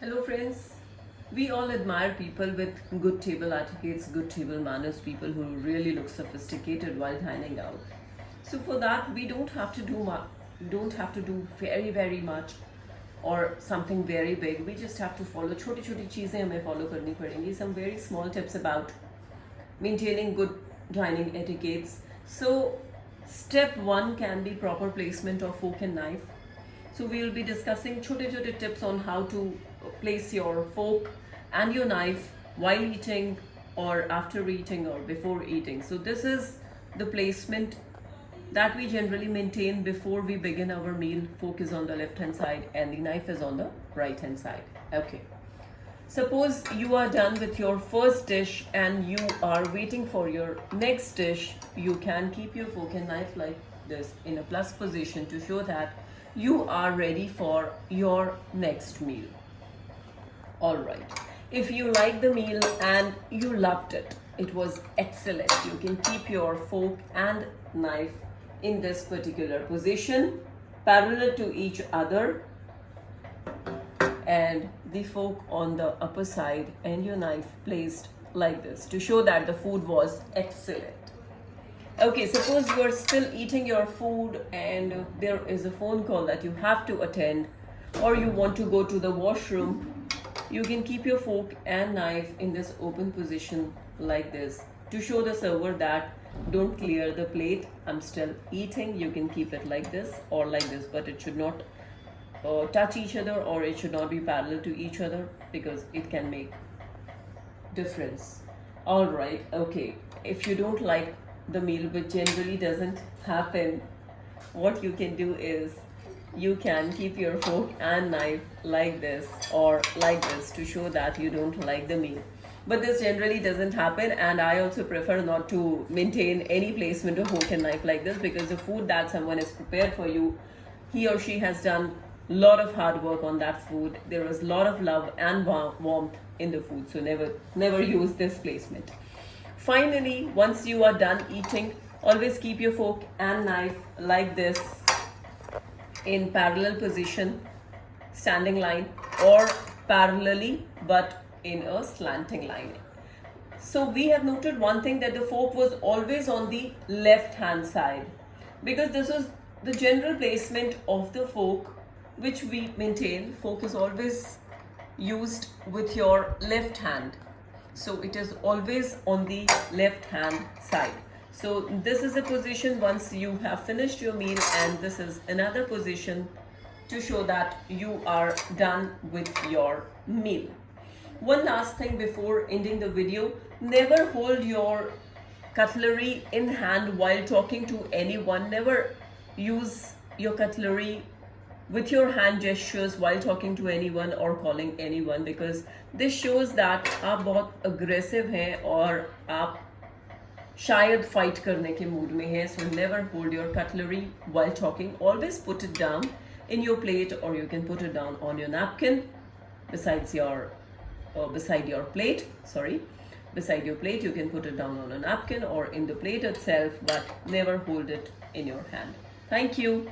Hello friends, we all admire people with good table etiquettes, good table manners, people who really look sophisticated while dining out. So for that we don't have to do very much or something very big. We just have to follow छोटी छोटी चीजें हमें follow करनी पड़ेंगी. Some very small tips about maintaining good dining etiquettes. So step 1 can be proper placement of fork and knife. So we will be discussing छोटे tips on how to place your fork and your knife while eating or after eating or before eating. So this is the placement that we generally maintain before we begin our meal. Fork is on the left hand side and the knife is on the right hand side. Okay. Suppose you are done with your first dish and you are waiting for your next dish. You can keep your fork and knife like this in a plus position to show that you are ready for your next meal. Alright, if you like the meal and you loved it, it was excellent, you can keep your fork and knife in this particular position, parallel to each other, and the fork on the upper side and your knife placed like this to show that the food was excellent. Okay, suppose you are still eating your food and there is a phone call that you have to attend, or you want to go to the washroom. You can keep your fork and knife in this open position like this to show the server that don't clear the plate, I'm still eating. You can keep it like this or like this, but it should not touch each other, or it should not be parallel to each other because it can make difference. Alright, okay, if you don't like the meal, which generally doesn't happen, what you can do is you can keep your fork and knife like this or like this to show that you don't like the meal. But this generally doesn't happen, and I also prefer not to maintain any placement of fork and knife like this, because the food that someone is prepared for you, he or she has done a lot of hard work on that food. There is a lot of love and warmth in the food, so never use this placement. Finally, once you are done eating, always keep your fork and knife like this in parallel position, standing line, or parallelly but in a slanting line. So we have noted one thing, that the fork was always on the left hand side, because this is the general placement of the fork which we maintain. Fork is always used with your left hand, so it is always on the left hand side. So this is a position once you have finished your meal, and this is another position to show that you are done with your meal. One last thing before ending the video, never hold your cutlery in hand while talking to anyone. Never use your cutlery with your hand gestures while talking to anyone or calling anyone, because this shows that आप बहुत aggressive हैं और आप शायद fight करने के mood में हैं. So never hold your cutlery while talking. Always put it down in your plate, or you can put it down on your napkin beside your plate. Beside your plate, you can put it down on a napkin or in the plate itself, but never hold it in your hand. Thank you.